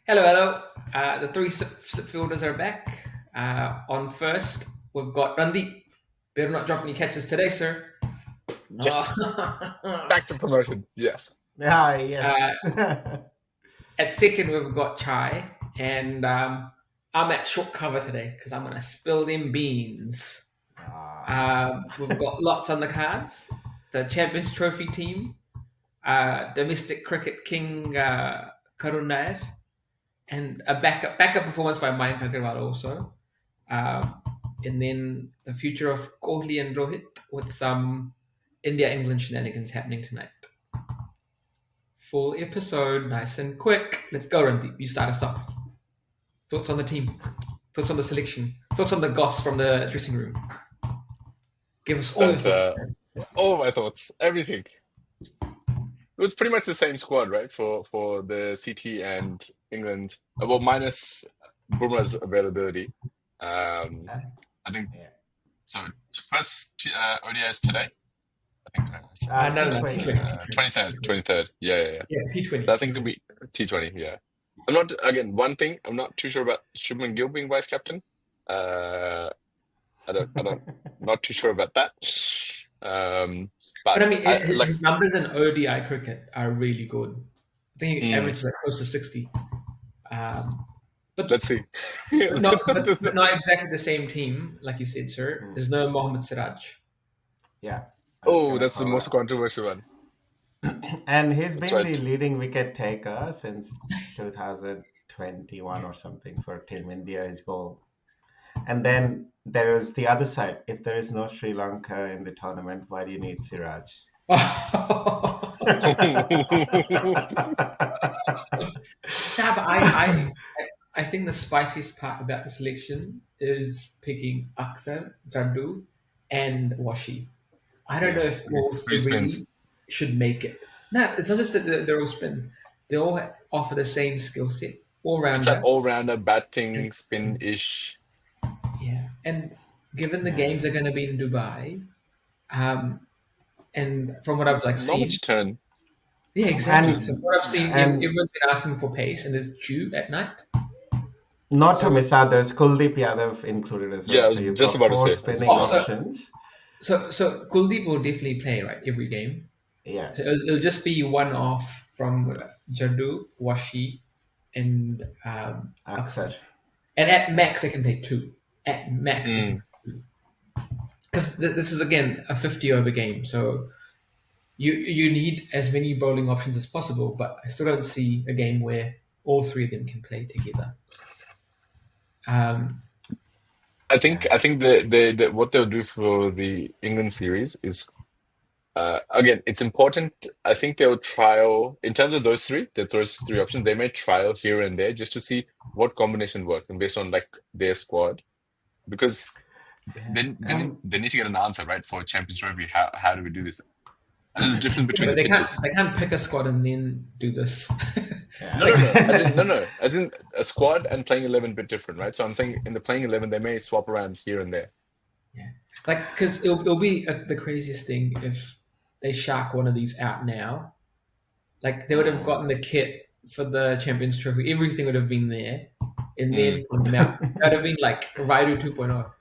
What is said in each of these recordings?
Hello, hello. The three slip fielders are back. On first, we've got Randeep. Better not drop any catches today, sir. Uh, Yes. Back to promotion. Yes. Ah, uh, yes. at second, we've got Chai. And I'm at short cover today because I'm going to spill them beans. We've got lots on the cards. The Champions Trophy team, domestic cricket king Karun Nair, and a backup performance by Mayank Agarwal also. And then the future of Kohli and Rohit with some India England shenanigans happening tonight. Full episode, nice and quick. Let's go, Randeep. You start us off. Thoughts on the team? Thoughts on the selection? Thoughts on the goss from the dressing room? Give us all your But thoughts. all my thoughts, everything. It was pretty much the same squad, right? For the CT and England. Well, minus Bumrah's availability. I think Yeah. so. First ODIs today. I think No, T20. T20. 23rd. Yeah. Yeah, T20. So I think it'll be T20. Yeah. I'm not again. One thing I'm not too sure about Shubman Gill being vice captain. Not too sure about that. But I mean, like his numbers in ODI cricket are really good. I think he Mm. averages like close to 60. But let's see. but not exactly the same team, like you said, sir. There's no Mohammad Siraj. Yeah. I was Oh, gonna that's the call most that. controversial one. And he's That's been right. the leading wicket taker since 2021 or something for Team India as well. And then there is the other side. If there is no Sri Lanka in the tournament, why do you need Siraj? Yeah, but I think the spiciest part about the selection is picking Aksan, Jandu, and Washi. I don't know if all Three spins. three should make it. No, it's not just that they're all spin. They all offer the same skill set, all It's that rounder. all-rounder batting And spin-ish. yeah, and given the Yeah. games are going to be in Dubai, and from what I've Not seen, much turn. yeah, exactly. And- So from what I've seen, and- everyone's been asking for pace, and it's due at night. Not So- to miss out, there's Kuldeep Yadav included as well. Yeah, I was so you've just got about to four say. spinning Oh, so- options. So Kuldeep will definitely play right every game. Yeah. So it'll just be one off from Jaddu, Washi, and Aksar. And at max, they can play two. At max, they Mm. can play two. Because this is again a 50 over game, so you need as many bowling options as possible. But I still don't see a game where all three of them can play together. I think the what they'll do for the England series is again, it's important. I think they'll trial in terms of those three options. They may trial here and there just to see what combination works and based on like their squad, because then they need to get an answer right for Champions Trophy. How do we do this? And there's a difference between But the they pitches. can't pick a squad and then do this. Yeah. No. As in a squad and playing 11 a bit different, right? So I'm saying in the playing 11 they may swap around here and there. Like, because it'll be the craziest thing if they shark one of these out now. Like, they would have gotten the kit for the Champions Trophy. Everything would have been there. And then put them out. That would have been like Raidu 2.0.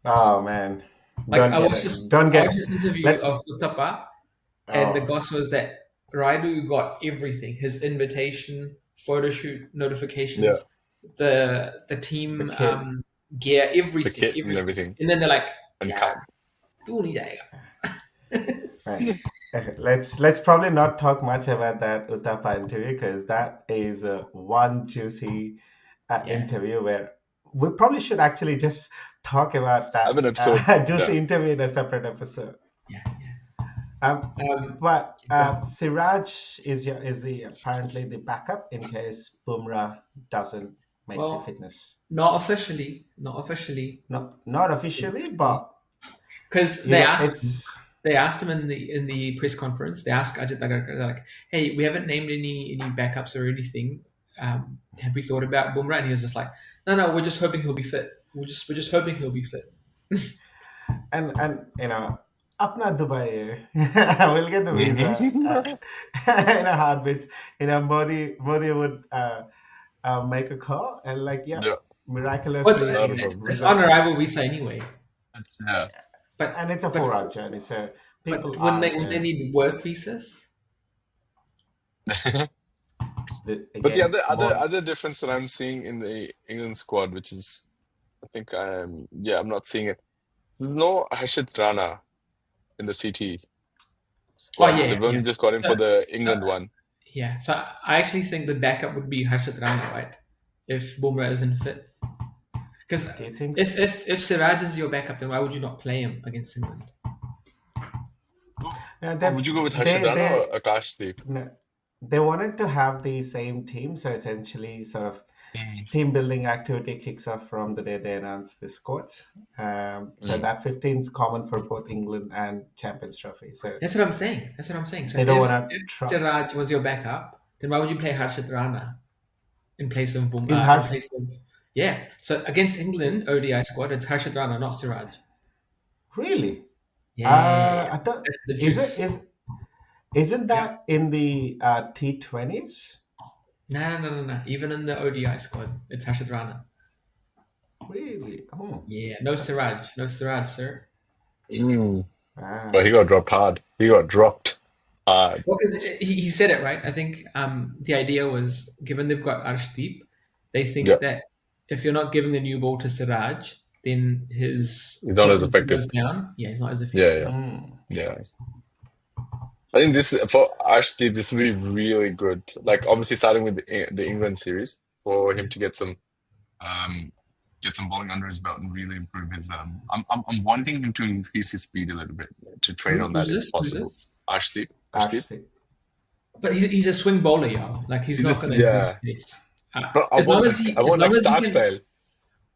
Oh man. Like, Don't I get was it. just Don't I get watched this interview let's- of Uttapa, and the Oh. goss was that Raidu got everything: his invitation, photo shoot notifications, the team The kit. gear, The everything, kit and everything. And then they're like, And yeah, cut. tu nahi jayega. Right. Let's probably not talk much about that Uttapa interview because that is one juicy interview where we probably should actually just talk about that Have an episode. juicy interview in a separate episode. Yeah. But Siraj is apparently the backup in case Bumrah doesn't make the fitness. Not officially, Not officially, but because they asked him in the press conference. They asked Ajit Agarkar, they're like, "Hey, we haven't named any backups or anything. Have we thought about Bumrah?" And he was just like, "No, we're just hoping he'll be fit. We're just hoping he'll be fit." and you know, Apna Dubai, we'll get the visa in a heartbeat. You know, Modi would make a call, and like, yeah, Yeah, What's not a miraculously problem. it's on result. arrival visa anyway. Yeah. And But it's a but 4 hour journey, so people but when are, they need work visas, But the again, other more. other difference that I'm seeing in the England squad, which is I think I'm not seeing it. No Harshit Rana in the CT oh squad. yeah, They've yeah. only just got him for So, the so England one. yeah, so I actually think the backup would be Harshit Rana, right? If Bumrah isn't fit, because Do you think so? if Siraj is your backup, then why would you not play him against England? Or would you go with Harshit Rana or Akashdeep? No, they wanted to have the same team, so essentially, sort of Mm. team building activity kicks off from the day they announce the squads. So Mm. that 15 is common for both England and Champions Trophy. So That's what I'm saying. That's what I'm saying. So they don't want to if try. Siraj was your backup, then why would you play Harshit Rana in place of Is In Harsh place of yeah. So against England ODI squad, it's Harshit Rana, not Siraj. really? Yeah, I don't. that's the Is it juice. is isn't Yeah. that in the T20s? No. Even in the ODI squad, it's Harshit Rana. Really? Oh, Yeah, no that's Siraj, no Siraj, sir. Mm. ah. But he got dropped hard. He got dropped hard. Well, because he said it right. I think the idea was given they've got Arshdeep, they Yeah, think that if you're not giving the new ball to Siraj, then his he's not as potency effective. goes down. Yeah, he's not as Yeah, effective. yeah. I think this for Arshdeep, this will be really good. Like obviously starting with the England series for him to um get some bowling under his belt and really improve his I'm wanting him to increase his speed a little bit to train on Who's that if this? Who's possible. this? Arshdeep. Actually, But he's a swing bowler, y'all. Like he's He's not just going to increase yeah. pace. But I want that. I As want like long as he Stark can, style.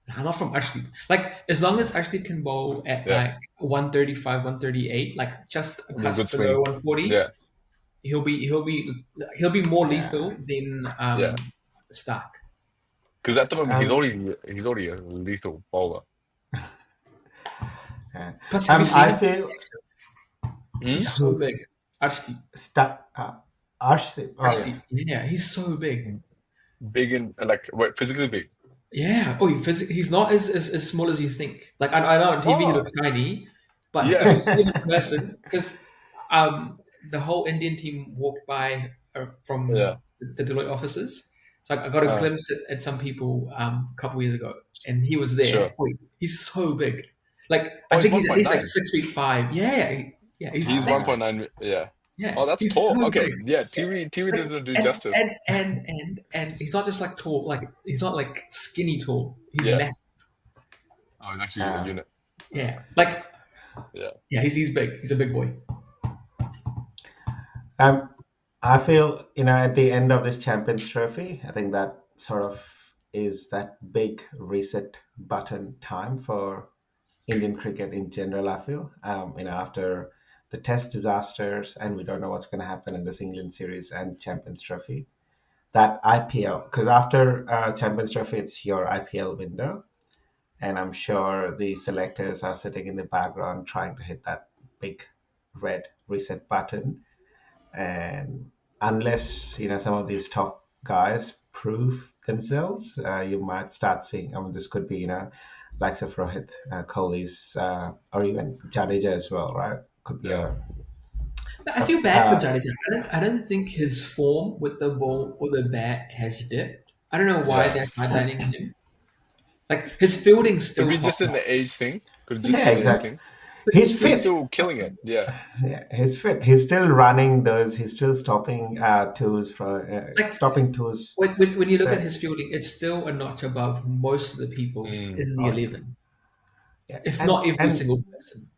nah, not from Arshdeep. Like as long as Arshdeep can bowl at Yeah, like 135, 138, like just a with a touch good below swing. 140, Yeah, he'll be more yeah. lethal than yeah. Stark. Because at the moment Um, he's already a lethal bowler. yeah. Plus, have you seen I him? feel Hmm? He's so who big. Arshdeep. Arshdeep. Oh yeah. Arshdeep. Yeah, he's so big. Big and like what, physically big. Yeah. Oh, he's not as small as you think. Like I know on TV he Oh, looks tiny, but if yeah, you see him in person, because the whole Indian team walked by from yeah. the Deloitte offices, so I got a Uh, glimpse at some people a couple years ago, and he was there. sure. Boy, he's so big. Like Oh, I he's think he's at least like 1.9. 6'5". Yeah, yeah, he's He's massive. 1.9. Yeah. Yeah, Oh, that's he's tall. so Okay. big. Yeah. TV Like, doesn't do and justice. and he's not just like tall, like he's not like skinny tall. He's Yeah. massive. Oh, it's actually a Um, unit. Yeah, like Yeah. yeah, he's big. He's a big boy. um, I feel, at the end of this Champions Trophy, I think that sort of is that big reset button time for Indian cricket in general. I feel, after the Test disasters, and we don't know what's going to happen in this England series and Champions Trophy. That IPL, because after Champions Trophy, it's your IPL window, and I'm sure the selectors are sitting in the background trying to hit that big red reset button. And unless some of these top guys prove themselves, you might start seeing. I mean, this could be likes of Rohit, Kohli's, or even Jadeja as well, right? Could be Yeah. But I feel bad for Jadeja. I don't think his form with the ball or the bat has dipped. I don't know why Yeah. they're sidelining him. Like his fielding's Could still be top just an notch. age thing. Could He's just Yeah, be an age fit, exactly. thing. but he's He's But he's fit. fit. still killing it. Yeah. Yeah, he's fit. He's still running those. He's still stopping twos for Like stopping twos. when you look at So his fielding, it's still a notch above most of the people Mm. in the oh, 11, yeah, if and not every and single person.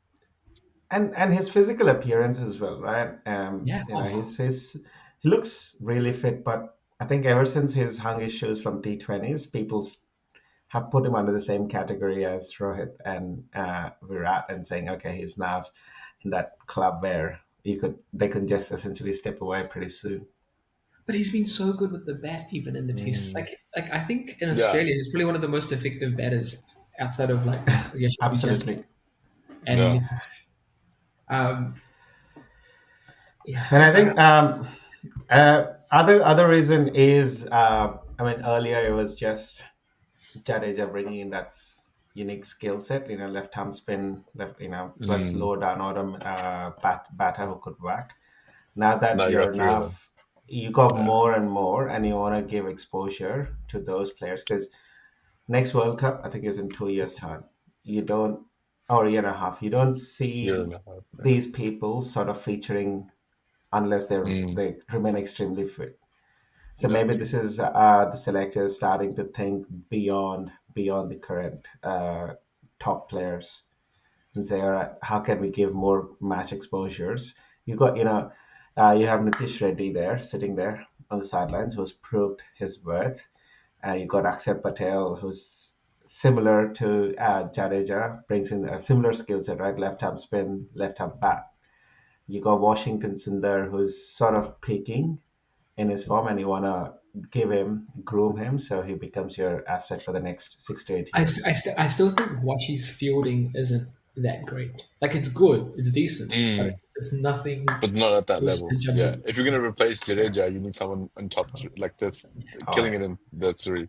and his physical appearance as well, right? Yeah. Oh, He looks really fit, but I think ever since his hung issues from T20s, people have put him under the same category as Rohit and Virat, and saying, okay, he's now in that club where they could just essentially step away pretty soon. but he's been so good with the bat, even in the tests. Mm. Like I think in Yeah. Australia, he's probably one of the most effective batters outside of like Yashasvi Jaiswal Absolutely. and Yeah. Nitish. Um, yeah, And I think I don't. other reason is I mean, earlier it was just Jadeja bringing in that unique skill set, left arm spin, plus Mm. low down order batter who could whack. Now that Now you you're got three of them. you got Yeah. more and more, and you want to give exposure to those players because next World Cup, I think, is in 2 years' time. You don't, or a year and a half, you don't Year see and a half. Yeah. these people sort of featuring unless Mm. they remain extremely fit. So Yeah. maybe this is the selectors starting to think beyond the current top players and say, all right, how can we give more match exposures? You got, you have Nitish Reddy there, sitting there on the sidelines, who's proved his worth. You got Akshar Patel, who's similar to Jadeja, brings in a similar skill set, right? Left arm spin, left arm bat. You got Washington Sundar, who's sort of peaking in his form, and you want to groom him, so he becomes your asset for the next 6 to 8 years. I still think Washi's fielding isn't that great. Like it's good, it's decent, but Mm. it's nothing But not at that close to level. Yeah. Jaddu. If you're gonna replace Yeah. Jadeja, you need someone on top three, like that's Oh killing yeah. it in the three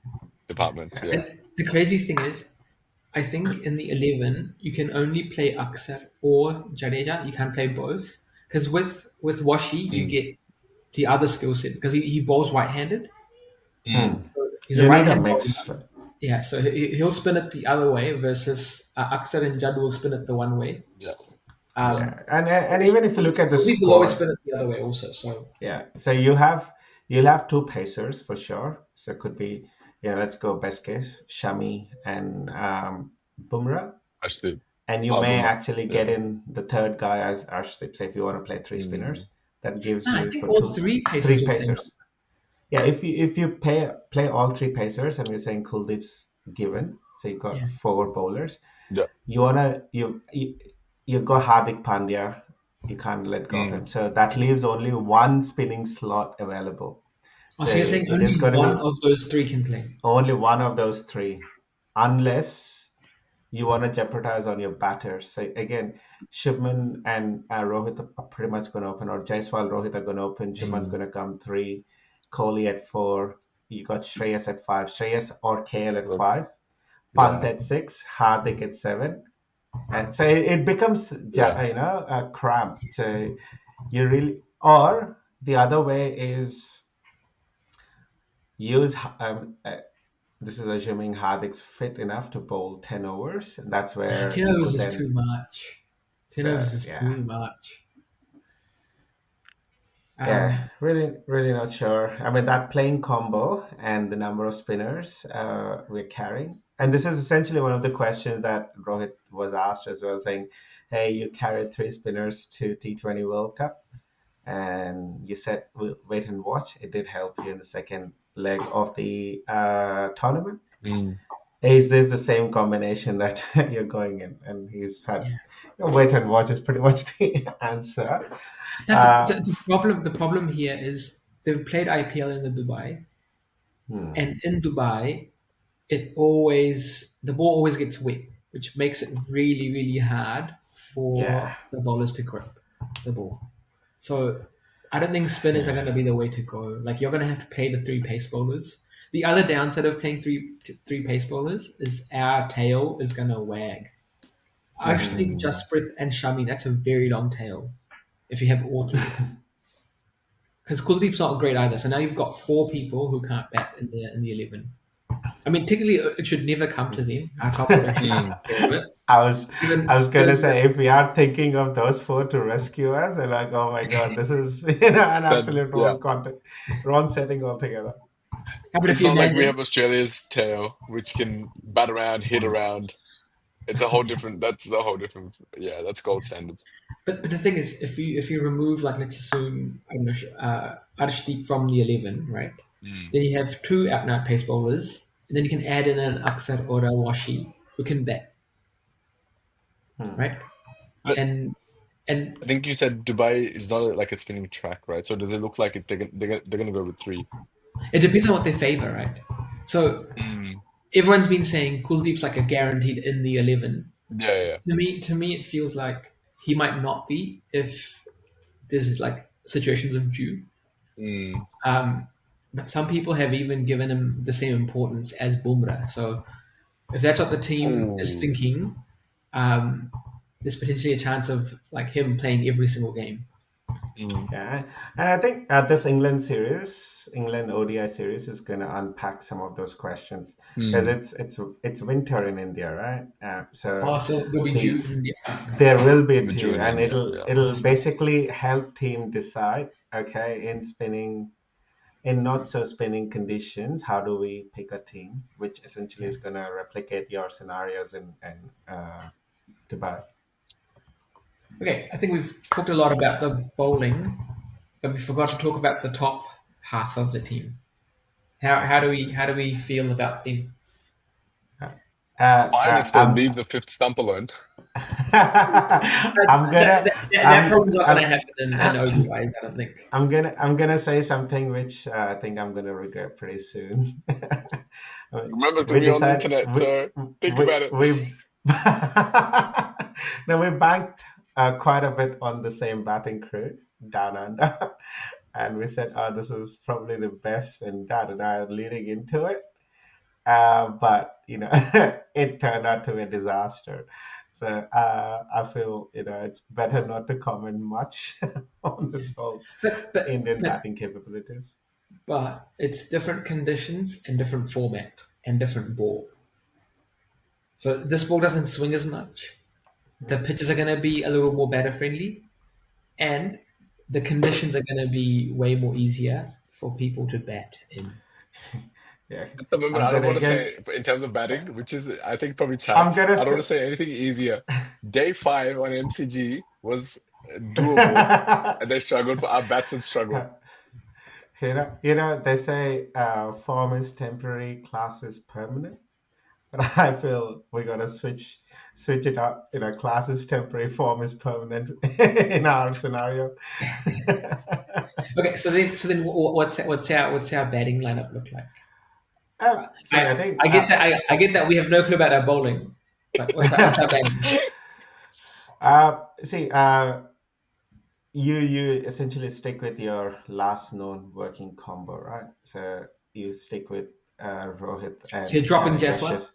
departments. Yeah. And the crazy thing is, I think in the 11 you can only play Aksar or Jadeja. You can't play both because with Washi you Mm. get the other skill set because he bowls right-handed. Hmm. Mm. So he's a You need a right-hand bowler. mix. Yeah, so he'll spin it the other way versus Aksar and Jaddu will spin it the one way. Yeah. Yeah. Um, Yeah, and even if you look at the Kuldeep will always squad, spin it the other way also. So yeah. So you'll have two pacers for sure. So it could be, let's go best case, Shami and Bumrah, Actually, and you may Boomer. actually Yeah. get in the third guy as Arshdeep. Say if you want to play three Mm. spinners, that gives I you think for all three paces three will play well. pacers. Yeah, if you play all three pacers, and we're saying Kuldeep's given, so you got Yeah. four bowlers. Yeah. You wanna you got Hardik Pandya. You can't let go of him, Mm. so that leaves only one spinning slot available. Oh, So so you're saying it is only going to one be of those three can play? only one of those three, unless you want to jeopardize on your batters. So again, Shubman and Rohit are pretty much going to open, or Jaiswal, Rohit are going to open. Shubman's Mm. going to come three, Kohli at four. You got Shreyas at five, Shreyas or KL at Well, five, Pant yeah. at six, Hardik at seven, and so it becomes Yeah. cramped. So you really, or the other way is use this is assuming Hardik's fit enough to bowl 10 overs, and that's where 10 you overs could is then. too much. 10 So overs is yeah, too much. yeah, Um, really, really not sure. I mean, that playing combo and the number of spinners we're carrying, and this is essentially one of the questions that Rohit was asked as well, saying, "Hey, you carried three spinners to T20 World Cup, and you said we'll wait and watch. It did help you in the second leg of the tournament. Mm. Is this the same combination that you're going in?" And he's had, yeah. wait and watch is pretty much the answer. No, but Uh, the problem here is they've played IPL in the Dubai, hmm, and in Dubai, the ball always gets wet, which makes it really, really hard yeah, for the bowlers to grip the ball. So I don't think spinners are yeah. going to be the way to go. Like you're going to have to play the three pace bowlers. The other downside of playing three pace bowlers is our tail is going to wag. Arshdeep, Mm. Jasprit, and Shami, that's a very long tail if you have all three of them. Because Kuldeep's not great either. So now you've got four people who can't bat in the 11. I mean, technically, it should never come to them. Our top order should Mm. take care of it. I was I Given, was gonna given say if we are thinking of those four to rescue us, they're like, oh my god, this is an Then absolute yeah. wrong content, wrong setting altogether. but if It's you not like we imagine, have Australia's tail, which can bat around, hit around. It's a whole different. That's the whole different. Yeah, that's gold standards. but the thing is, if you remove like let's assume I don't know, Arshdeep from the 11, right? Mm. Then you have two out and out pace bowlers, and then you can add in an Aksar or a Washi who can bat, Hmm. right? But And and I think you said Dubai is not like a spinning track, right? So does it look like it? They're gonna go with three. it depends on what they favor, right? So Mm. everyone's been saying Kuldeep's like a guaranteed in the 11. Yeah, yeah. To me, it feels like he might not be if there's like situations of due. Mm. Um, but some people have even given him the same importance as Bumrah. So if that's what the team is Oh. thinking, there's potentially a chance of like him playing every single game. Yeah, and I think this England ODI series, is going to unpack some of those questions because Mm. it's winter in India, right? So Oh, so there'll be the June. Yeah. there will be two, Major in and India, it'll yeah. it'll Must have. basically help team decide, okay, in not so spinning conditions, how do we pick a team which essentially is going to replicate your scenarios in Dubai. Okay, I think we've talked a lot about the bowling, but we forgot to talk about the top half of the team. How do we feel about them? Fine if they I'm leave the fifth stump alone. I'm That, gonna that, that, that I'm probably not going to I'm happen in ODIs, I don't think. I'm gonna say something which I think I'm gonna regret pretty soon. Remember to we be on the decided internet, so think we about it. we no, we banked quite a bit on the same batting crew down under, and we said, "Oh, this is probably the best," and da da da, leading into it. But it turned out to be a disaster. So I feel it's better not to comment much on this whole But but Indian but batting capabilities. but it's different conditions and different format and different ball. So this ball doesn't swing as much. The pitches are going to be a little more batter friendly, and the conditions are going to be way more easier for people to bat in. Yeah, At the moment, I'm I don't gonna want to again. say in terms of batting, which is I think probably Chai. I'm gonna I don't want say. to say anything easier. Day 5 on MCG was doable, and they struggled. For our batsmen struggled. They say form is temporary, class is permanent. But I feel we gotta switch it up. Class is temporary, form is permanent in our scenario. Okay, so then what's our batting lineup look like? See, I I think I get that I get that we have no clue about our bowling, but what's our batting? see, you essentially stick with your last known working combo, right? So you stick with Rohit So you're and dropping Jaswal Yashas.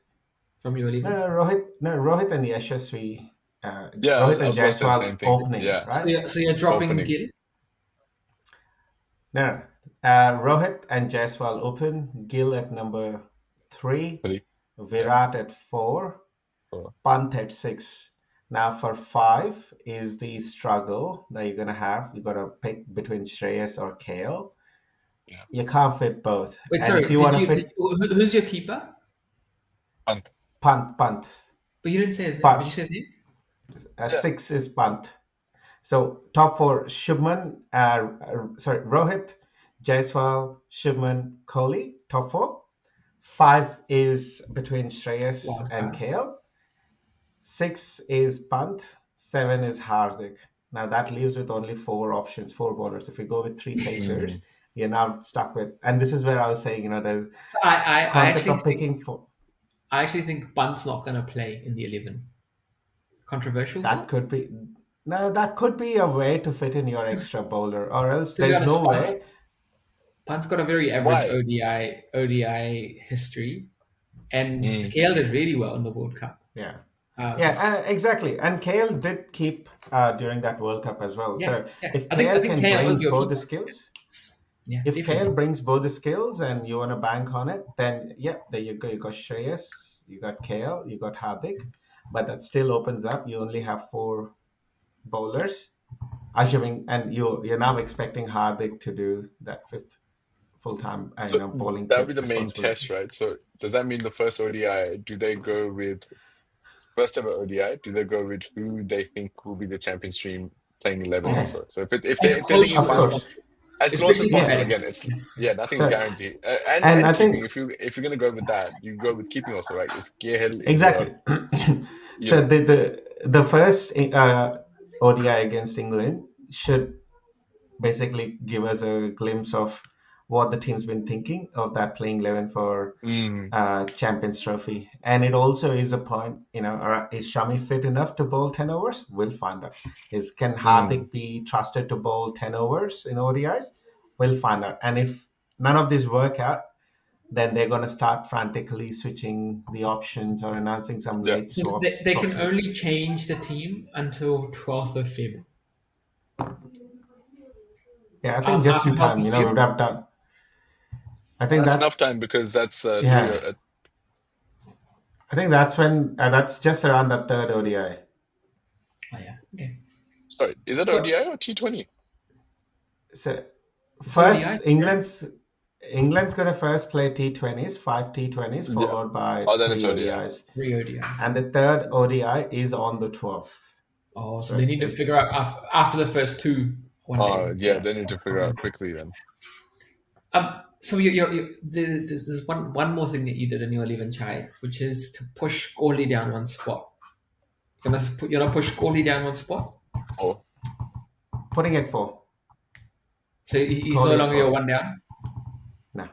from your No, 11. no, Rohit and Yashasvi. Yeah, Rohit I and was about to say the same Jaiswal thing. opening, Yeah, So right? you're dropping opening. Gill. No, no. Rohit and Jaiswal open. Gill at number 3. Three. Yeah. Virat at 4. Oh, Pant at 6. Now for 5 is the struggle that you're gonna have. You gotta pick between Shreyas or KL. yeah. You can't fit both. Wait, And if sorry. you Did want to you? Did, fit who's your keeper? Punt. Pant. But you didn't say his name. Did you Pant. say his name? Yeah. 6 is Pant. So top 4, Shubman, sorry, Rohit, Jaiswal, Shubman, Kohli, top 4. 5 is between Shreyas Wild and card. KL. 6 is Pant. 7 is Hardik. Now that leaves with only 4 options, 4 bowlers. If you go with 3 pacers, Mm. you're now stuck with. And this is where I was saying, the So I concept actually of think picking 4. Bunt's not going to play in the 11. Controversial That thought. could be. No, that could be a way to fit in your Because extra bowler, or else to be there's honest, no way. Bunt's got a very average Why? ODI history, and Mm. KL did really well in the World Cup. Yeah. Um, Yeah, exactly. And KL did keep during that World Cup as well. yeah, So yeah. if I KL think can KL was bring your both the keeper. skills, Yeah, if KL definitely. brings both the skills and you want to bank on it, then yeah, there you go. You got Shreyas, you got KL, you got Hardik, but that still opens up. You only have 4 bowlers, assuming, and you're now expecting Hardik to do that fifth full time, So bowling that would be the main responsibility. test, right? So does that mean the first ODI, do they go with first ever ODI? Do they go with who they think will be the champion stream playing 11 Yeah, also? So if As they're close thinking of to as one course. possible, as close as especially for possible, Yeah. batting. again, it's Yeah. yeah, nothing's So, guaranteed. And and I keeping, think if you're gonna go with that, you go with keeping also, right? If Gale is a exactly. you So know the first ODI against England should basically give us a glimpse of what the team's been thinking of that playing 11 for mm, Champions Trophy. And it also is a point, is Shami fit enough to bowl 10 overs? We'll find out. Can mm, Hardik be trusted to bowl 10 overs in ODIs? We'll find out. And if none of this work out, then they're going to start frantically switching the options or announcing some Yeah. late So they can swapses. only change the team until 12th of Feb. Yeah, I think just After in 12th time, of we would Feb, have done. I think That's that, enough time because that's yeah, I think that's when, that's just around the third ODI. oh yeah, okay. sorry, is that So ODI or T20? So it's first, ODIs, right? England's going to first play T20s, 5 T20s, Yeah. followed by Oh, then it's 3 ODI. ODIs. 3 ODIs. And the third ODI is on the 12th. Oh, so So they need to figure out after the first 2 one days. Yeah, they need to figure out quickly then. So there's one more thing that you did in your 11 chai, which is to push Kohli down one spot. You're gonna push Kohli down one spot. Oh, putting it for So he's call no it longer your for one down. no.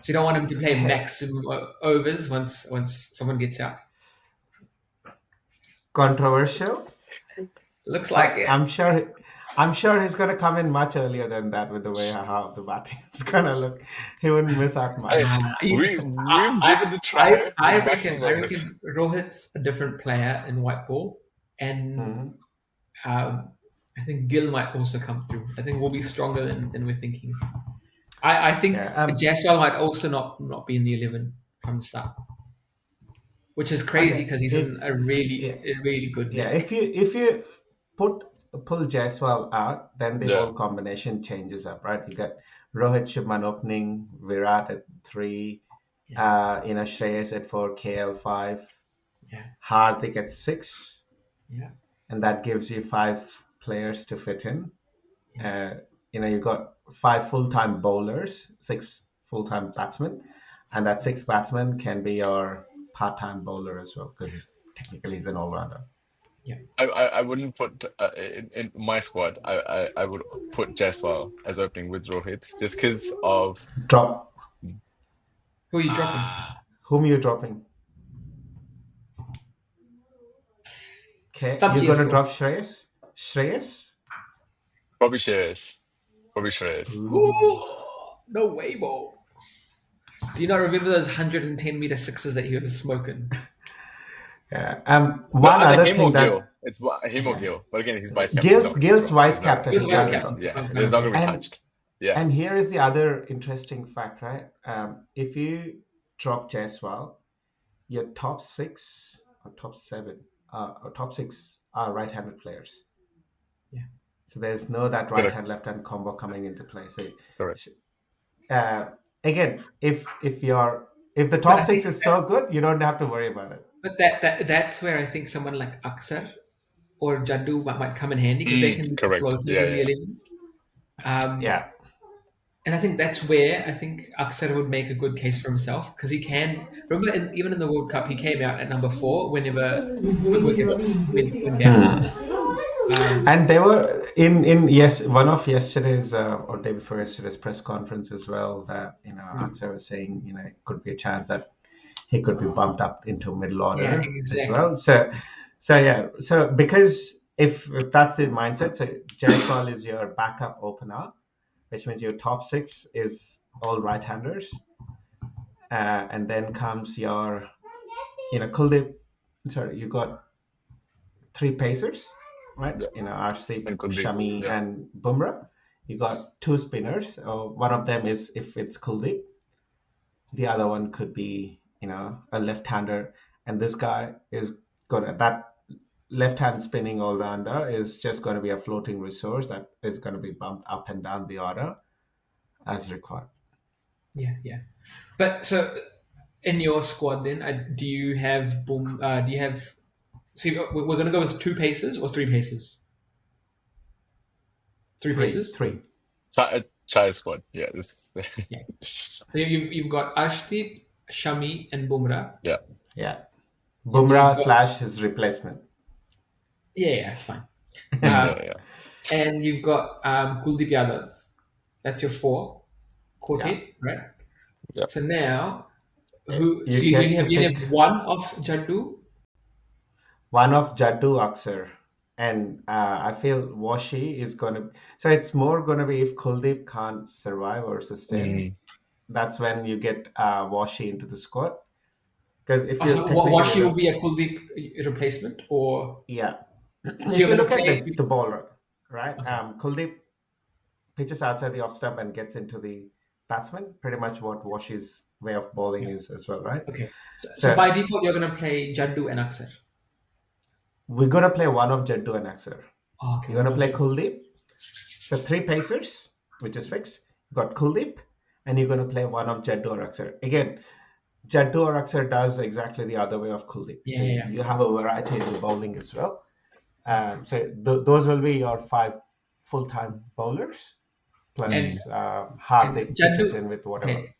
So you don't want him to play maximum overs once someone gets out. Controversial. Looks like it. I'm sure he's going to come in much earlier than that with the way how the batting is going to look. He wouldn't miss out much. we've given the try. I the maximum overs. reckon Rohit's a different player in white ball, and I think Gill might also come through. I think we'll be stronger than we're thinking. I think Jaiswal might also not be in the 11 from the start, which is crazy because he's in a really good Yeah, nick. if you pull Jaiswal out, then the whole combination changes up, right? You got Rohit Shubman opening, Virat at 3, Shreyas at 4, KL 5, Hardik at 6, and that gives you 5 players to fit in. You got 5 full-time bowlers, 6 full-time batsmen, and that 6 batsmen can be your part-time bowler as well, because technically he's an all-rounder. Yeah, I wouldn't put in my squad. I would put Jaiswal as opening with Rohit just because of drop. Who are you dropping? Whom are you dropping? Okay, Sub you're gonna drop Shreyas? Shreyas? Probably Shreyas. Ooh, no way, Bo. Do you not remember those 110-meter sixes that he was smoking? Yeah. One other thing that it's him or Gill, but again, he's vice captain. Gill's vice captain. He's vice captain. Yeah, he's not gonna be touched. Yeah. And here is the other interesting fact, right? If you drop Jaiswal, your top 6 or top 7 or top 6 are right-handed players. Yeah. So there's no that right-hand left-hand combo coming into play. So correct. Again, if the top 6 is so good, you don't have to worry about it. But that's where I think someone like Aksar or Jaddu might come in handy because they can be floaters in the 11. And I think that's where I think Aksar would make a good case for himself because he can. Remember, even in the World Cup, he came out at number 4 whenever went down. And they were in one of yesterday's or day before yesterday's press conference as well that Aksar was saying it could be a chance that he could be bumped up into middle order as well. So because if that's the mindset, so Jaiswal is your backup opener, which means your top 6 is all right-handers, and then comes your Kuldeep. Sorry, you got 3 pacers, right? Arshdeep, Shami, and Bumrah. You got 2 spinners. One of them is if it's Kuldeep. The other one could be a left-hander, and this guy is that left-hand spinning all-rounder is just going to be a floating resource that is going to be bumped up and down the order as required. Yeah. But so in your squad then, do you have so we're going to go with 2 paces or 3 paces? 3 paces? 3. Chai squad. Yeah. This is yeah. So you've got Arshdeep, Shami, and Bumrah. Yeah. Bumrah / his replacement. Yeah, that's fine. And you've got Kuldeep Yadav. That's your 4 quartet, right? Yeah. So now, you have one of Jaddu? One of Jaddu, Aksar, And I feel Washi is gonna. So it's more gonna be if Kuldeep can't survive or sustain, that's when you get Washi into the squad. Because if you So technically Washi will look, be a Kuldeep replacement, or yeah, so if you're you going to look at play? the bowler, right? Okay, Kuldeep pitches outside the off stump and gets into the batsman. Pretty much what Washi's way of bowling yeah, is as well, right? okay. So So by default, you're going to play Jaddu and Aksar. we're gonna play one of Jaddu and Axar. Oh, okay, You're one gonna of play Kuldeep. So three pacers, which is fixed. You got Kuldeep, and you're gonna play one of Jaddu or Axar. Again, Jaddu or Axar does exactly the other way of Kuldeep. yeah, So yeah, yeah. you have a variety in the bowling as well. Yeah. So those will be your five full-time bowlers And plus and Hardik pitches Jaddu. in with whatever. Okay,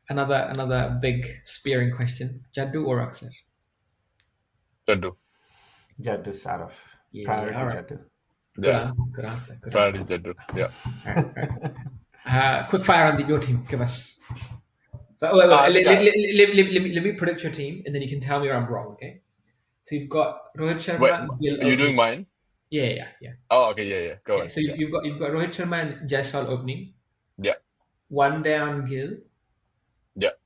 another big spearing question: Jaddu or Aksar? Jaddu. Jaddu start off. Yeah, Priority all right. Jaddu. Good Yeah. answer. Good answer. Good Priority answer. Jaddu. Yeah. All right, all right. Quick fire on your team. Give us. So wait, I think let me predict your team, and then you can tell me where I'm wrong. Okay. So you've got Rohit wait, Sharma, Gill are you doing opening. mine? Yeah, yeah, yeah. Oh, okay, yeah. Go Yeah. on. So Yeah. you've got Rohit Sharma and Jaiswal opening. Yeah. One down Gill, Yeah.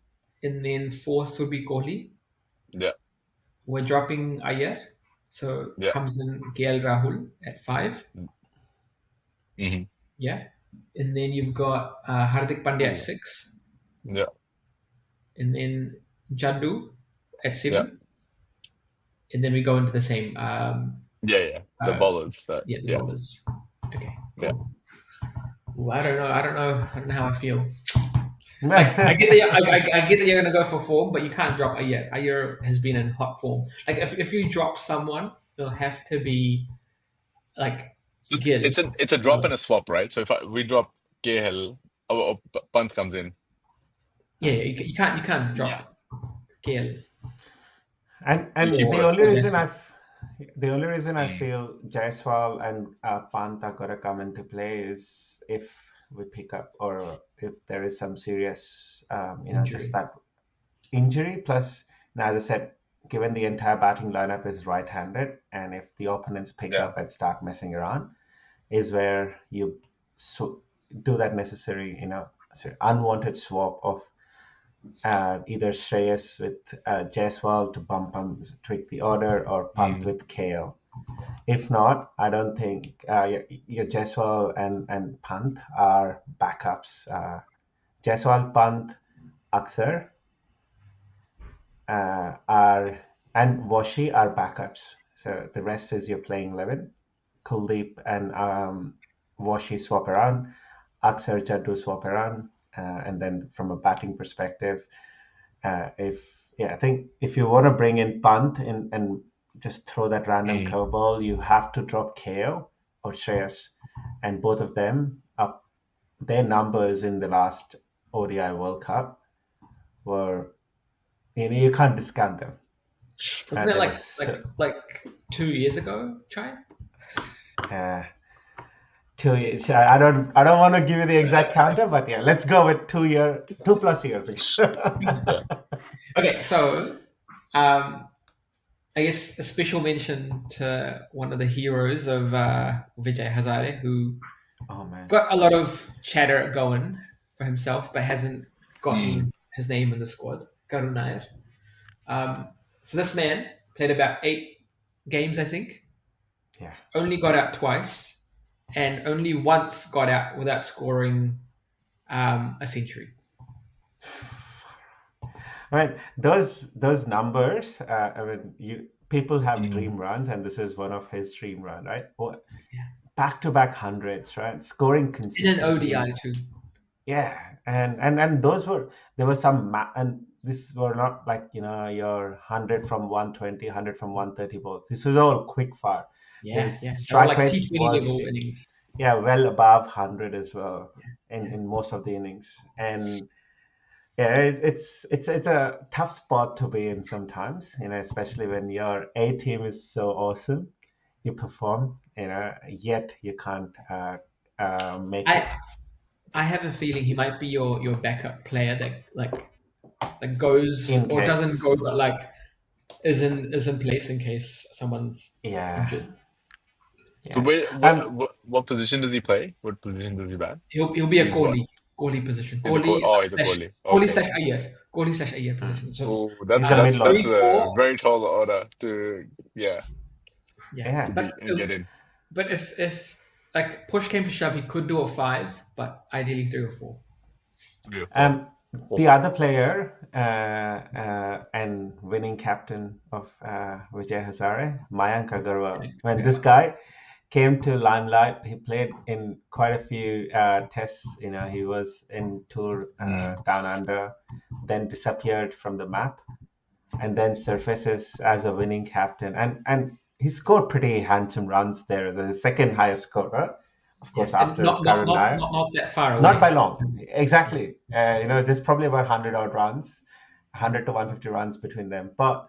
and then fourth would be Kohli. Yeah. We're dropping Iyer, so Yeah. comes in KL Rahul at 5. Mm-hmm. Yeah, and then you've got Hardik Pandya at Ooh. 6, Yeah. and then Jaddu at 7, Yeah. and then we go into the same. Yeah. The bowlers. Yeah, the Yeah. bowlers. Okay, Yeah. cool. Ooh, I don't know how I feel. Like I get that I get that you're gonna go for form, but you can't drop Ayer. Ayer has been in hot form. Like if you drop someone, it'll have to be like So Gill. it's a drop and a swap, right? So if we drop KL, or Pant comes in. Yeah, you can't Yeah. drop Gill And Keep the both. only or reason Jaiswal. I feel Jaiswal and Pant are gonna come into play is if we pick up or if there is some serious, just Injury. that injury. Plus, as I said, given the entire batting lineup is right-handed, and if the opponents pick Yeah. up and start messing around, is where you do that necessary, unwanted swap of either Shreyas with Jaiswal to bump and tweak the order, or Pant with KL. If not, I don't think your Jaiswal and Pant are backups. Jaiswal, Pant, Aksar are and Washi are backups. So the rest is your playing 11. Kuldeep and Washi swap around. Aksar, Jaddu swap around. And then from a batting perspective, I think if you want to bring in Pant and just throw that random curveball, you have to drop KO or Shreyas, and both of them up. Their numbers in the last ODI World Cup were, you can't discount them. Wasn't it There like was 2 years ago, Chai? 2 years. I don't want to give you the exact counter, but yeah, let's go with 2+ years ago. Yeah. Okay, so I guess a special mention to one of the heroes of Vijay Hazare, who Oh man. got a lot of chatter going for himself, but hasn't gotten his name in the squad. Karun Nair. So this man played about 8 games, I think. Yeah. Only got out twice, and only once got out without scoring a century. I mean, those numbers. People have dream runs, and this is one of his dream run, right? Back-to-back hundreds, right? Scoring consistently. In an ODI too. Yeah, and there were some and this were not like your 100 from 120, 100 from 130 balls. This was all quick fire. His strike like rate T20 was level innings. well above 100 as well in most of the innings. And yeah, it's a tough spot to be in sometimes, especially when your A team is so awesome, you perform, yet you can't make it. I have a feeling he might be your backup player that goes In or case. doesn't go, but like is in place in case someone's Yeah. injured. So Yeah. wait, Um, what position does he play? What position does he bat? He'll be a He's what? goalie position. He's a goal. Oh, he's a goalie. Okay. Goalie slash Ayer position. So Oh, he's a mid that's loader. a 3-4. very tall order to Yeah, Yeah. to but be and get in. but if like push came to shove, he could do a 5, but ideally 3 or 4. 3 or 4. Um, the other player and winning captain of Vijay Hazare, Mayank Agarwal. When this guy came to limelight, he played in quite a few tests. You know, he was in tour down under, then disappeared from the map, and then surfaces as a winning captain. And he scored pretty handsome runs there as the second highest scorer, of Yeah, course, and after Karun Nair. not that far Not by away. long, exactly. You know, there's probably about 100 odd runs, 100 to 150 runs between them. But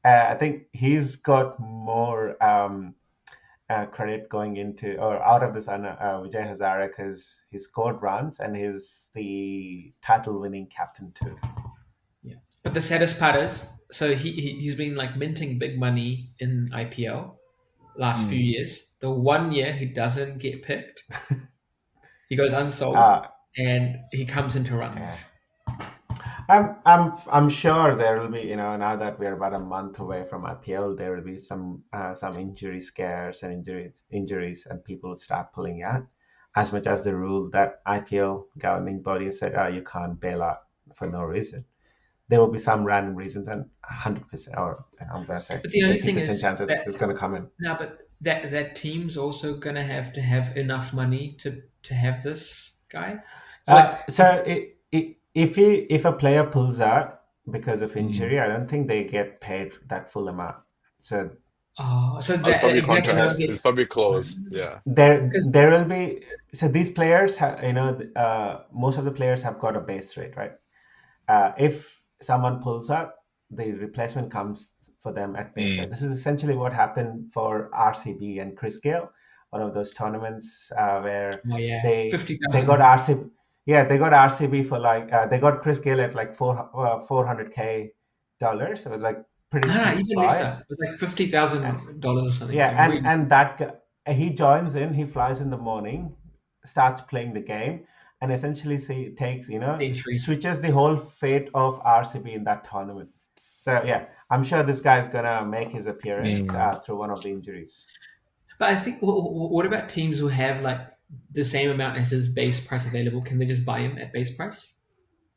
I think he's got more credit going into or out of this Vijay Hazare because he scored runs and he's the title-winning captain too. Yeah, but the saddest part is, so he's been like minting big money in IPL last few years. The 1 year he doesn't get picked, he goes unsold, and he comes into runs. I'm sure there will be, you know, now that we're about a month away from IPL, there will be some injury scares and injuries, and people will start pulling out. As much as the rule that IPL governing body has said, you can't bail out for no reason. There will be some random reasons, and 100%, or I'm gonna say But the only 80% thing is chances that it's gonna come in. no, but that team's also gonna have to have enough money to have this guy. So If a player pulls out because of injury, I don't think they get paid that full amount. So so It's probably a exactly they don't contract. get It's probably a clause. Yeah. because there will be, so these players have, you know, most of the players have got a base rate, right? If someone pulls out, the replacement comes for them at base rate. This is essentially what happened for RCB and Chris Gale, one of those tournaments where they 50,000. got RCB. Yeah, they got RCB for like they got Chris Gale at like $400K. It was like pretty cheap Even buy. lesser. It was like $50,000 or something. Yeah, Like really, and that he joins in. He flies in the morning, starts playing the game, and essentially takes, you know, century. switches the whole fate of RCB in that tournament. So yeah, I'm sure this guy is gonna make his appearance through one of the injuries. But I think what about teams who have like the same amount as his base price available? Can they just buy him at base price?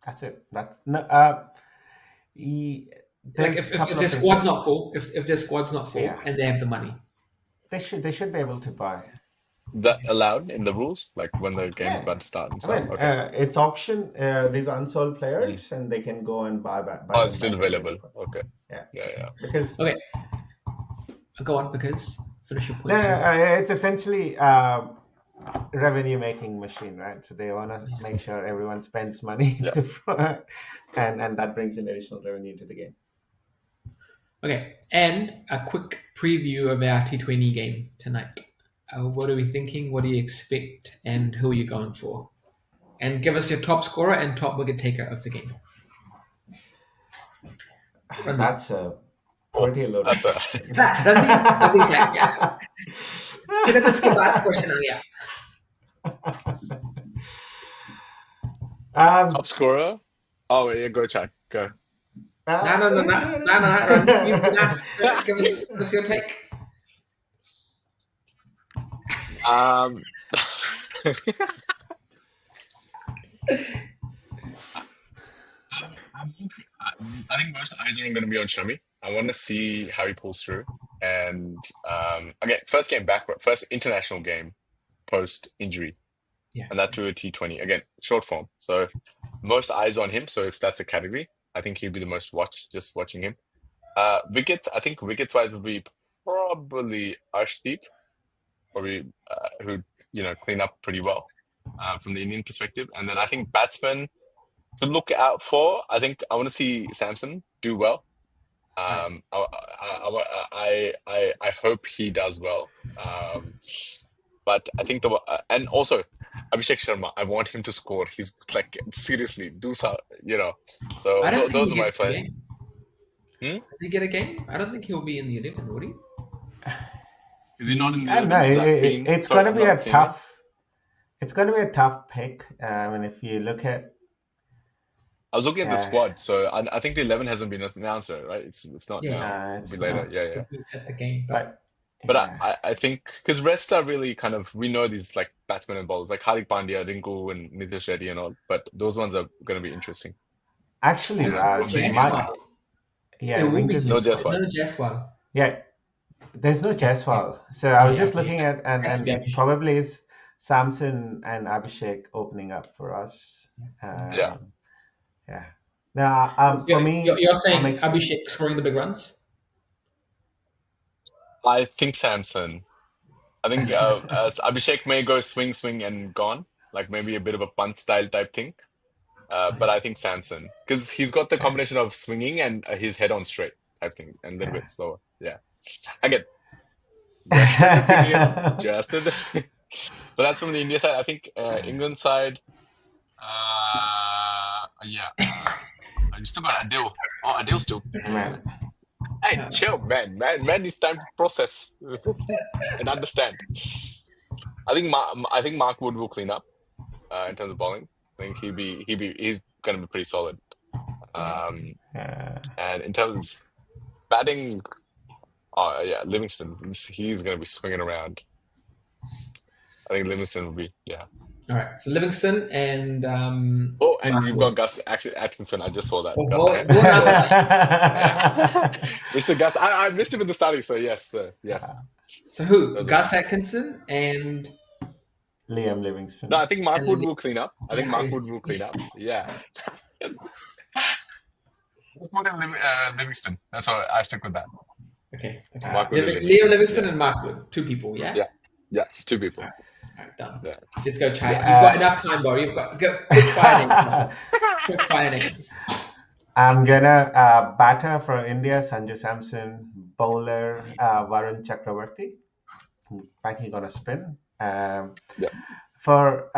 That's it. That's no. Like if their squad's not full, if their squad's not full Yeah. and they have the money, they should be able to buy. That allowed in the rules, like when the game's about to start and I stuff. mean, Okay. it's auction. These unsold players, and they can go and buy Oh, them it's still back at any available. point. Okay. Yeah. Yeah. Because okay, go on because finish your point. it's essentially revenue making machine, right? So they want to make sure everyone spends money and that brings in additional revenue to the game. Okay, and a quick preview of our T20 game tonight. What are we thinking? What do you expect? And who are you going for? And give us your top scorer and top wicket taker of the game. That's a pretty loaded question. Randeep's like, yeah. Kita skip that question earlier. Top scorer? Oh, yeah, go check. Go. No. Randeep, you've been asked. Give us your take. I think most eyes are going to be on Shami. I want to see how he pulls through. And again, first international game post injury. Yeah. And that to a T20. Again, short form. So most eyes on him. So if that's a category, I think he'll be the most watched, just watching him. Wickets, I think wickets wise will be probably Arshdeep, probably who clean up pretty well from the Indian perspective. And then I think batsmen to look out for. I think I want to see Samson do well. I hope he does well. But I think and also Abhishek Sharma, I want him to score. He's like, seriously, do so, So I don't think those he are my gets the plans. game. Does he get a game? I don't think he'll be in the 11, would he? Is he not in the I don't know. 11? Zach Bean? It's Sorry, going to I'm be not a seeing it. tough. It's going to be a tough pick. And if you look at, I was looking at the squad, so I think the 11 hasn't been announced, right? It's not now. It'll it's be later. not. Yeah. At the game, But But yeah, I think because rest are really kind of we know these like batsmen and bowlers like Hardik Pandya, Rinku, and Nitish Reddy and all. But those ones are going to be interesting. actually, and Raj, it will be No no Jaiswal. Jaiswal. Yeah, there's no Yeah. Jaiswal. So I was Yeah, just okay. looking at, Has to and be it Abhishek. probably is Samson and Abhishek opening up for us. Yeah. Yeah. Now, for me, You're saying I'm Abhishek scoring the big runs? I think Samson. I think Abhishek may go swing, and gone, like maybe a bit of a punt style type thing. But I think Samson because he's got the combination of swinging and his head on straight type thing and a little bit slower. Yeah. Again, just an opinion. Just an. So that's from the India side. I think England side. Yeah. You still got Adil. Oh, Adil still. Man. Hey, chill, man. Man needs time to process and understand. I think Mark Wood will clean up in terms of bowling. I think he's gonna be pretty solid. And in terms of batting, oh yeah, Livingston. He's gonna be swinging around. I think Livingston will be All right, so Livingston and Oh, and Mark you've Wood. got Gus Atkinson. I just saw that. Oh, Gus oh, Atkinson. Yeah. Mr. Gus. I missed him in the starting, so yes, yes. So who? Those Gus Atkinson and Liam Livingston. No, I think Mark And Wood Livi- will clean up. I think Yeah, Mark he's- Wood will clean up. Yeah. Mark Wood and Livingston. That's all. I stick with that. Okay. Mark Wood and Leo Livingston. Livingston Yeah. and Mark Wood, 2 people. Yeah. Yeah, 2 people. All right, done. Yeah. Let's go, Chai. You've got enough time, bro. You've got quick fire names. Quick fire names. I'm gonna batter for India, Sanju Samson, bowler Varun Chakravarti, banking on a spin. Yeah. For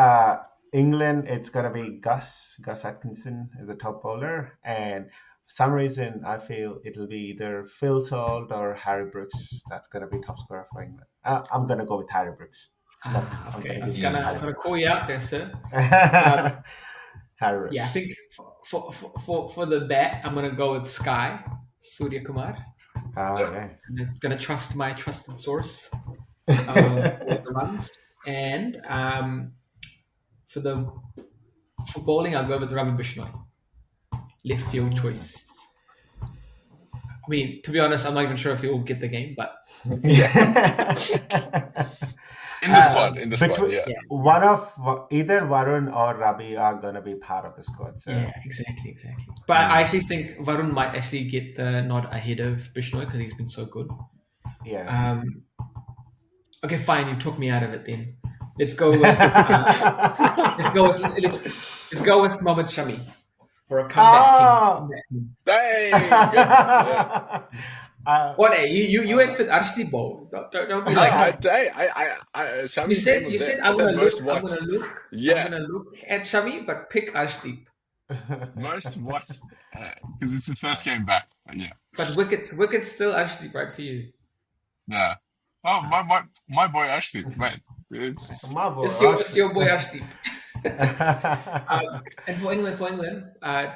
England, it's gonna be Gus Atkinson as a top bowler, and for some reason I feel it'll be either Phil Salt or Harry Brooks. That's gonna be top scorer for England. I'm gonna go with Harry Brooks. Okay, I was gonna call you out there, sir. Harry Brooks. Yeah, I think for the bat, I'm gonna go with Sky Surya Kumar. Nice. I'm gonna trust my trusted source for the runs, and for bowling, I'll go with Ravi Bishnoi, left field choice. I mean, to be honest, I'm not even sure if he will get the game, but Yeah. In the squad, yeah. One of either Varun or Ravi are gonna be part of the squad. So. Yeah, exactly. But I actually think Varun might actually get the nod ahead of Bishnoi because he's been so good. Yeah. Okay, fine. You took me out of it then. Let's go with let's go with Mohammad Shami for a comeback. Hey, good. Yeah. What? Hey, you went with Arshdeep Bowl. Don't be like that. You said I'm gonna look. Yeah. I'm gonna look at Shami, but pick Arshdeep. Most watched because it's the first game back. Yeah. But wicket's still Arshdeep, right for you? Yeah. Oh, my boy Arshdeep, man. It's your boy Arshdeep. And for England,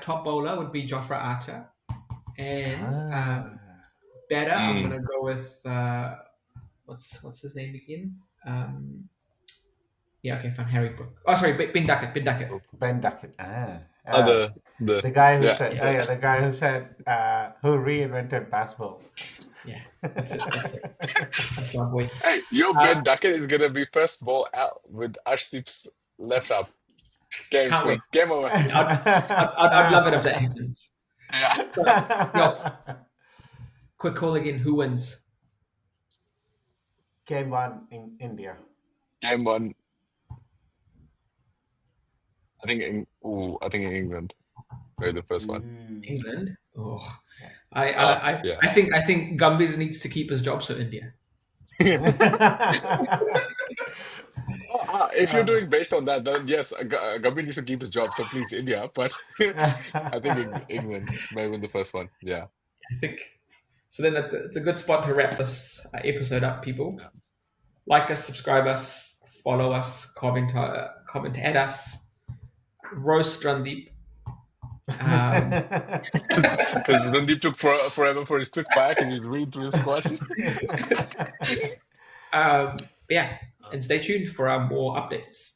top bowler would be Jofra Archer, and batter I'm gonna go with what's his name again? Yeah, okay, fine. Harry Brook. Oh, sorry, Ben Duckett. Ben Duckett. The guy who said, the guy who said, who reinvented baseball. Yeah, that's it. That's my boy. Hey, your Ben Duckett is gonna be first ball out with Arshdeep's left up. Game swing. Game over. I'd love it if that happens. Yeah. Quick call again. Who wins? Game 1 in India. Game 1. I think in England. Maybe the first one. England. Oh, I think Gambhir needs to keep his job, so India. If you're doing based on that, then yes, Gambhir needs to keep his job, so please India. But I think England may win the first one. Yeah, I think so. Then it's a good spot to wrap this episode up, people. Like us, subscribe us, follow us, comment at us, roast Randeep. Because Randeep took forever for his quick fire. Can you read through his question? Yeah, and stay tuned for our more updates.